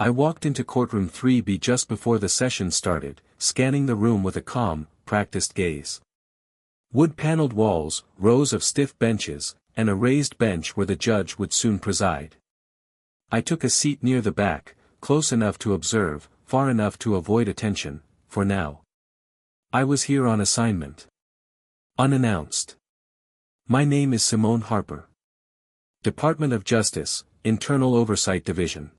I walked into courtroom 3B just before the session started, scanning the room with a calm, practiced gaze. Wood-paneled walls, rows of stiff benches, and a raised bench where the judge would soon preside. I took a seat near the back, close enough to observe, far enough to avoid attention, for now. I was here on assignment. Unannounced. My name is Simone Harper. Department of Justice, Internal Oversight Division.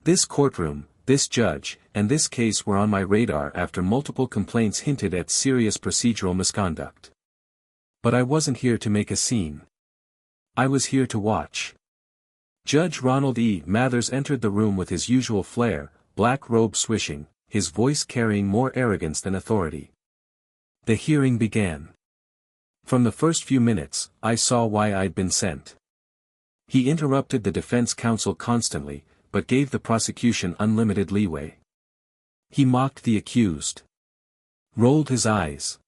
This courtroom, this judge, and this case were on my radar after multiple complaints hinted at serious procedural misconduct. But I wasn't here to make a scene. I was here to watch. Judge Ronald E. Mathers entered the room with his usual flair, black robe swishing, his voice carrying more arrogance than authority. The hearing began. From the first few minutes, I saw why I'd been sent. He interrupted the defense counsel constantly, but gave the prosecution unlimited leeway. He mocked the accused. Rolled his eyes.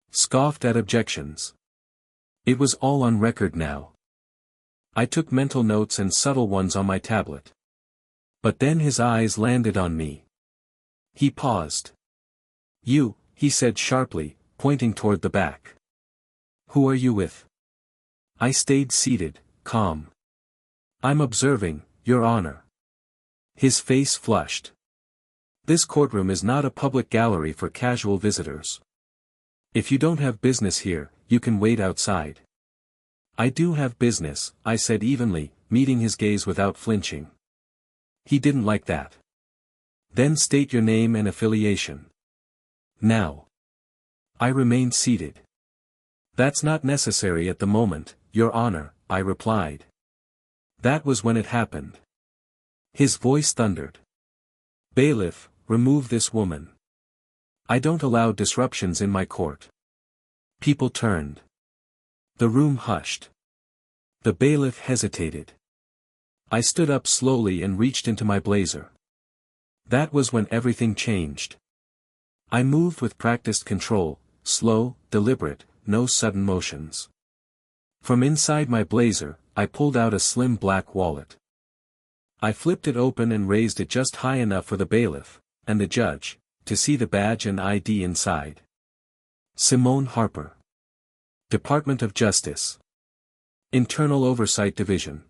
Scoffed at objections. It was all on record now. I took mental notes and subtle ones on my tablet. But then his eyes landed on me. He paused. "You," he said sharply, pointing toward the back. "Who are you with?" I stayed seated, calm. "I'm observing, Your Honor." His face flushed. "This courtroom is not a public gallery for casual visitors. If you don't have business here, you can wait outside." "I do have business," I said evenly, meeting his gaze without flinching. He didn't like that. "Then state your name and affiliation." "Now." I remained seated. "That's not necessary at the moment, Your Honor," I replied. That was when it happened. His voice thundered. "Bailiff, remove this woman. I don't allow disruptions in my court." People turned. The room hushed. The bailiff hesitated. I stood up slowly and reached into my blazer. That was when everything changed. I moved with practiced control, slow, deliberate, no sudden motions. From inside my blazer, I pulled out a slim black wallet. I flipped it open and raised it just high enough for the bailiff, and the judge, to see the badge and ID inside. Simone Harper. Department of Justice. Internal Oversight Division.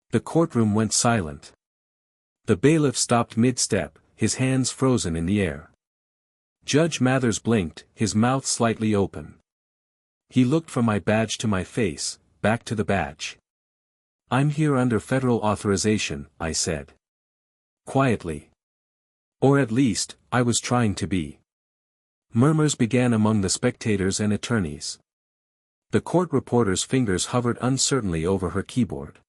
The courtroom went silent. The bailiff stopped mid-step, his hands frozen in the air. Judge Mathers blinked, his mouth slightly open. He looked from my badge to my face, back to the badge. "I'm here under federal authorization," I said. Quietly. Or at least, I was trying to be. Murmurs began among the spectators and attorneys. The court reporter's fingers hovered uncertainly over her keyboard.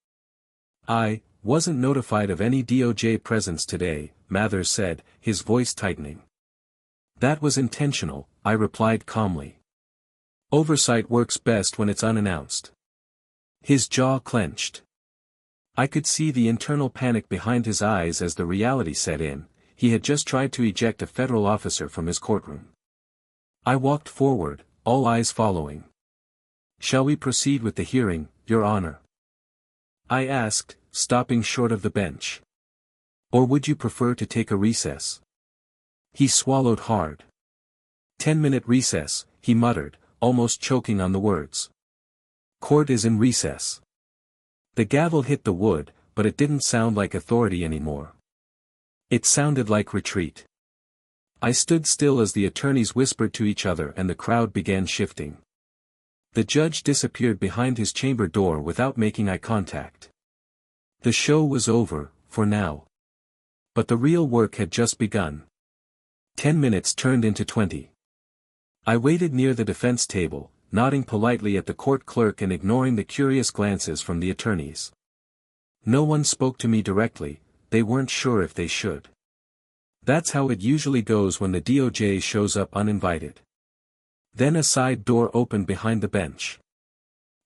"I wasn't notified of any DOJ presence today," Mathers said, his voice tightening. "That was intentional," I replied calmly. "Oversight works best when it's unannounced." His jaw clenched. I could see the internal panic behind his eyes as the reality set in. He had just tried to eject a federal officer from his courtroom. I walked forward, all eyes following. "Shall we proceed with the hearing, Your Honor?" I asked, stopping short of the bench. "Or would you prefer to take a recess?" He swallowed hard. 10-minute recess, he muttered, almost choking on the words. "Court is in recess." The gavel hit the wood, but it didn't sound like authority anymore. It sounded like retreat. I stood still as the attorneys whispered to each other and the crowd began shifting. The judge disappeared behind his chamber door without making eye contact. The show was over, for now. But the real work had just begun. 10 minutes turned into 20. I waited near the defense table, nodding politely at the court clerk and ignoring the curious glances from the attorneys. No one spoke to me directly, they weren't sure if they should. That's how it usually goes when the DOJ shows up uninvited. Then a side door opened behind the bench.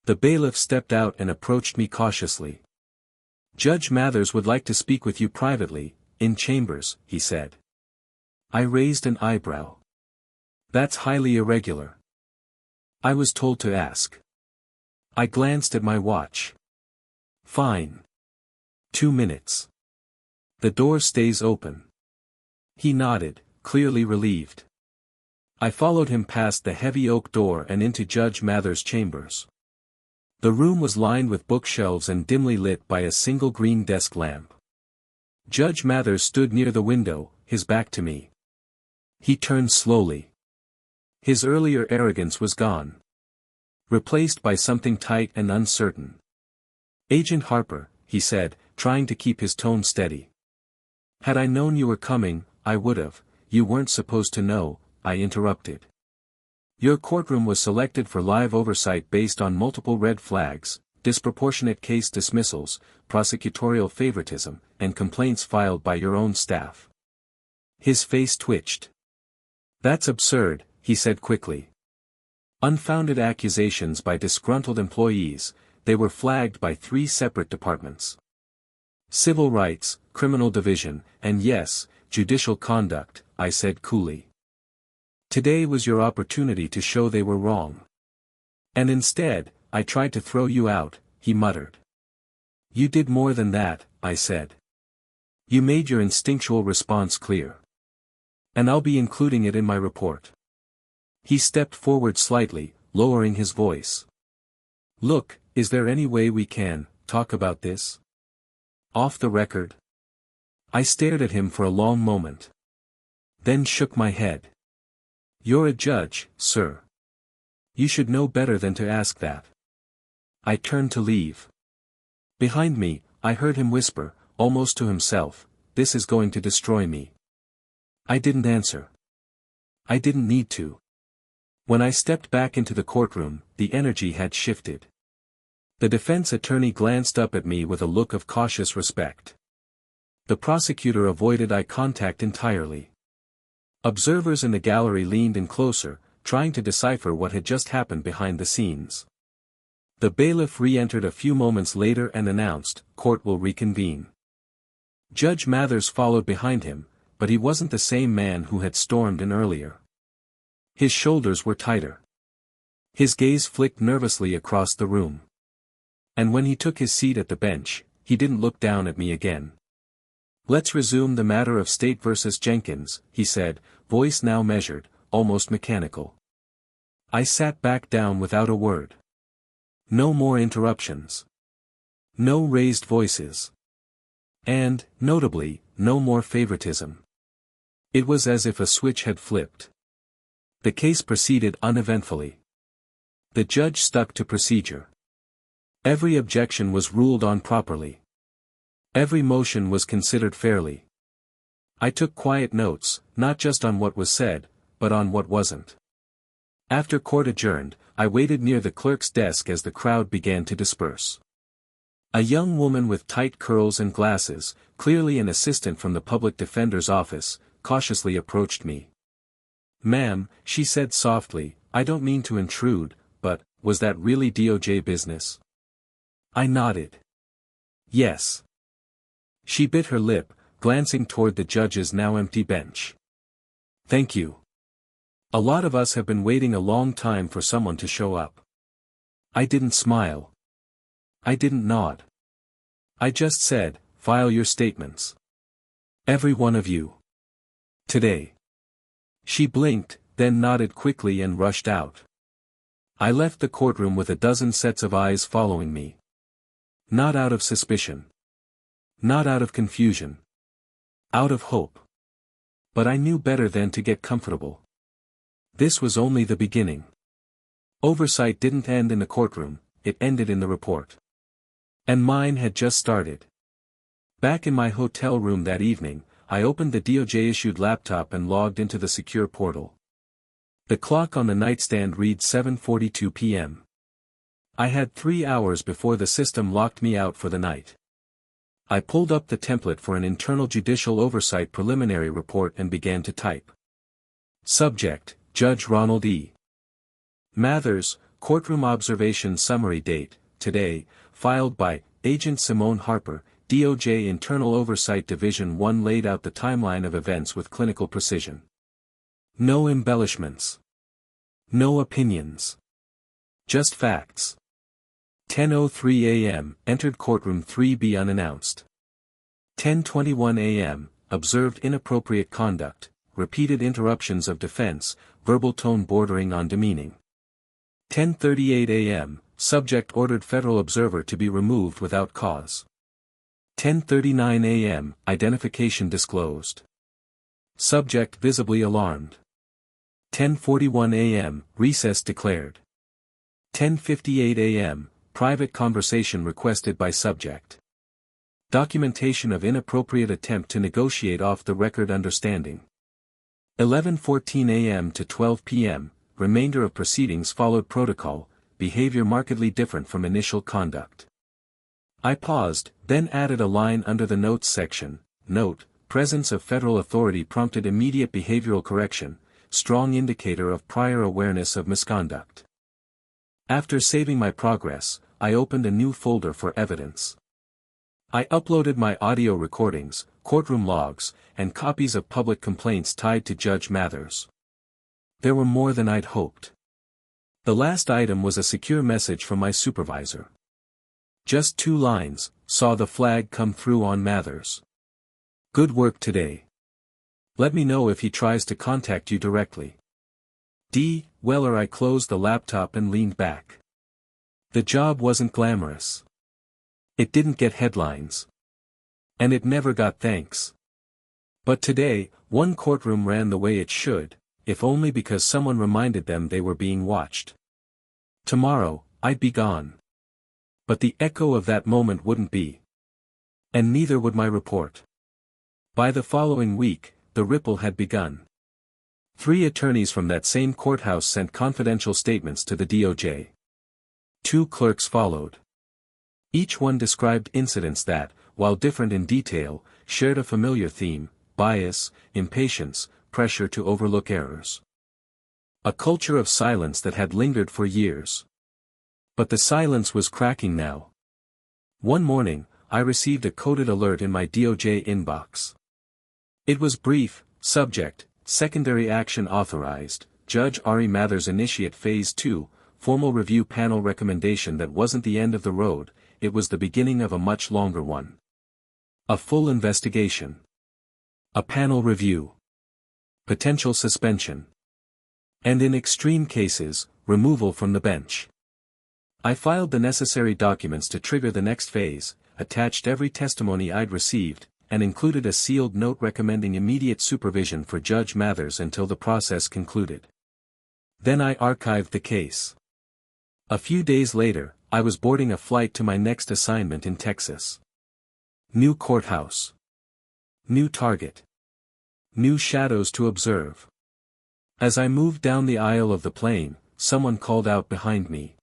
The bailiff stepped out and approached me cautiously. "Judge Mathers would like to speak with you privately, in chambers," he said. I raised an eyebrow. "That's highly irregular." I was told to ask. I glanced at my watch. "Fine. 2 minutes." The door stays open. He nodded, clearly relieved. I followed him past the heavy oak door and into Judge Mather's chambers. The room was lined with bookshelves and dimly lit by a single green desk lamp. Judge Mather stood near the window, his back to me. He turned slowly. His earlier arrogance was gone, replaced by something tight and uncertain. "Agent Harper," he said, trying to keep his tone steady. "Had I known you were coming, I would've." "You weren't supposed to know," I interrupted. "Your courtroom was selected for live oversight based on multiple red flags, disproportionate case dismissals, prosecutorial favoritism, and complaints filed by your own staff." His face twitched. "That's absurd," he said quickly. "Unfounded accusations by disgruntled employees, they were flagged by 3 separate departments. Civil rights, criminal division, and yes, judicial conduct," I said coolly. "Today was your opportunity to show they were wrong. And instead, I tried to throw you out," he muttered. "You did more than that," I said. "You made your instinctual response clear. And I'll be including it in my report." He stepped forward slightly, lowering his voice. "Look, is there any way we can talk about this? Off the record?" I stared at him for a long moment. Then shook my head. "You're a judge, sir. You should know better than to ask that." I turned to leave. Behind me, I heard him whisper, almost to himself, "This is going to destroy me." I didn't answer. I didn't need to. When I stepped back into the courtroom, the energy had shifted. The defense attorney glanced up at me with a look of cautious respect. The prosecutor avoided eye contact entirely. Observers in the gallery leaned in closer, trying to decipher what had just happened behind the scenes. The bailiff re-entered a few moments later and announced, "Court will reconvene." Judge Mathers followed behind him, but he wasn't the same man who had stormed in earlier. His shoulders were tighter. His gaze flicked nervously across the room. And when he took his seat at the bench, he didn't look down at me again. "Let's resume the matter of State versus Jenkins," he said, voice now measured, almost mechanical. I sat back down without a word. No more interruptions. No raised voices. And, notably, no more favoritism. It was as if a switch had flipped. The case proceeded uneventfully. The judge stuck to procedure. Every objection was ruled on properly. Every motion was considered fairly. I took quiet notes, not just on what was said, but on what wasn't. After court adjourned, I waited near the clerk's desk as the crowd began to disperse. A young woman with tight curls and glasses, clearly an assistant from the public defender's office, cautiously approached me. "Ma'am," she said softly, "I don't mean to intrude, but, was that really DOJ business?" I nodded. "Yes." She bit her lip, glancing toward the judge's now empty bench. "Thank you. A lot of us have been waiting a long time for someone to show up." I didn't smile. I didn't nod. I just said, "File your statements. Every one of you. Today." She blinked, then nodded quickly and rushed out. I left the courtroom with a dozen sets of eyes following me. Not out of suspicion. Not out of confusion. Out of hope. But I knew better than to get comfortable. This was only the beginning. Oversight didn't end in the courtroom, it ended in the report. And mine had just started. Back in my hotel room that evening, I opened the DOJ-issued laptop and logged into the secure portal. The clock on the nightstand read 7:42 p.m. I had 3 hours before the system locked me out for the night. I pulled up the template for an internal judicial oversight preliminary report and began to type. Subject, Judge Ronald E. Mathers, Courtroom Observation Summary Date, today, filed by Agent Simone Harper, DOJ Internal Oversight Division 1 laid out the timeline of events with clinical precision. No embellishments. No opinions. Just facts. 10:03 a.m., entered courtroom 3B unannounced. 10:21 a.m., observed inappropriate conduct, repeated interruptions of defense, verbal tone bordering on demeaning. 10:38 a.m., subject ordered federal observer to be removed without cause. 10:39 a.m., identification disclosed. Subject visibly alarmed. 10:41 a.m., recess declared. 10:58 a.m., private conversation requested by subject. Documentation of inappropriate attempt to negotiate off-the-record understanding. 11:14 a.m. to 12 p.m., remainder of proceedings followed protocol, behavior markedly different from initial conduct. I paused, then added a line under the notes section. Note, presence of federal authority prompted immediate behavioral correction, strong indicator of prior awareness of misconduct. After saving my progress, I opened a new folder for evidence. I uploaded my audio recordings, courtroom logs, and copies of public complaints tied to Judge Mathers. There were more than I'd hoped. The last item was a secure message from my supervisor. Just 2 lines, saw the flag come through on Mathers. Good work today. Let me know if he tries to contact you directly. D. Weller. I closed the laptop and leaned back. The job wasn't glamorous. It didn't get headlines. And it never got thanks. But today, one courtroom ran the way it should, if only because someone reminded them they were being watched. Tomorrow, I'd be gone. But the echo of that moment wouldn't be. And neither would my report. By the following week, the ripple had begun. 3 attorneys from that same courthouse sent confidential statements to the DOJ. 2 clerks followed. Each one described incidents that, while different in detail, shared a familiar theme: bias, impatience, pressure to overlook errors. A culture of silence that had lingered for years. But the silence was cracking now. One morning, I received a coded alert in my DOJ inbox. It was brief: subject, secondary action authorized, Judge Ari Mathers initiate Phase 2, formal review panel recommendation. That wasn't the end of the road, it was the beginning of a much longer one. A full investigation. A panel review. Potential suspension. And in extreme cases, removal from the bench. I filed the necessary documents to trigger the next phase, attached every testimony I'd received, and included a sealed note recommending immediate supervision for Judge Mathers until the process concluded. Then I archived the case. A few days later, I was boarding a flight to my next assignment in Texas. New courthouse. New target. New shadows to observe. As I moved down the aisle of the plane, someone called out behind me.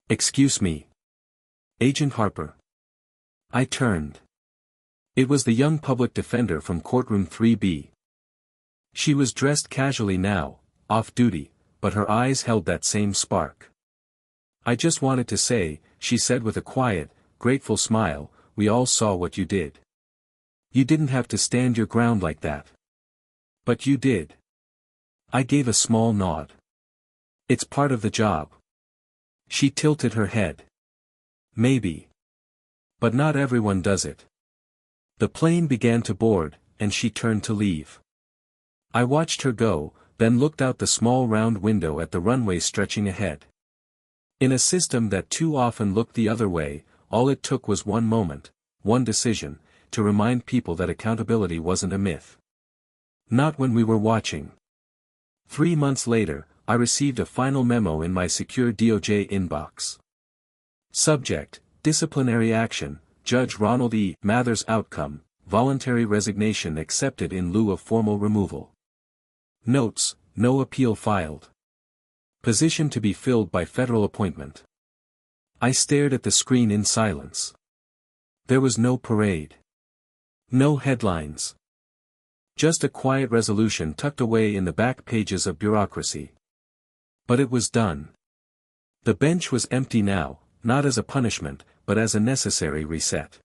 "Excuse me. Agent Harper." I turned. It was the young public defender from Courtroom 3B. She was dressed casually now, off duty, but her eyes held that same spark. "I just wanted to say," she said with a quiet, grateful smile, "we all saw what you did. You didn't have to stand your ground like that. But you did." I gave a small nod. "It's part of the job." She tilted her head. "Maybe. But not everyone does it." The plane began to board, and she turned to leave. I watched her go, then looked out the small round window at the runway stretching ahead. In a system that too often looked the other way, all it took was one moment, one decision, to remind people that accountability wasn't a myth. Not when we were watching. 3 months later, I received a final memo in my secure DOJ inbox. Subject: disciplinary action, Judge Ronald E. Mathers. Outcome: voluntary resignation accepted in lieu of formal removal. Notes: no appeal filed. Position to be filled by federal appointment. I stared at the screen in silence. There was no parade. No headlines. Just a quiet resolution tucked away in the back pages of bureaucracy. But it was done. The bench was empty now, not as a punishment, but as a necessary reset.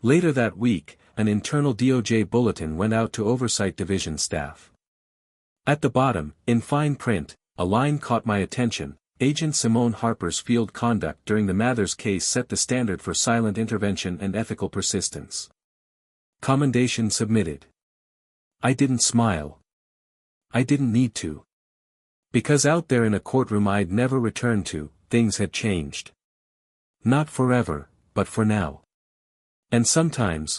Later that week, an internal DOJ bulletin went out to Oversight Division staff. At the bottom, in fine print, a line caught my attention: Agent Simone Harper's field conduct during the Mathers case set the standard for silent intervention and ethical persistence. Commendation submitted. I didn't smile. I didn't need to. Because out there in a courtroom I'd never return to, things had changed. Not forever, but for now. And sometimes,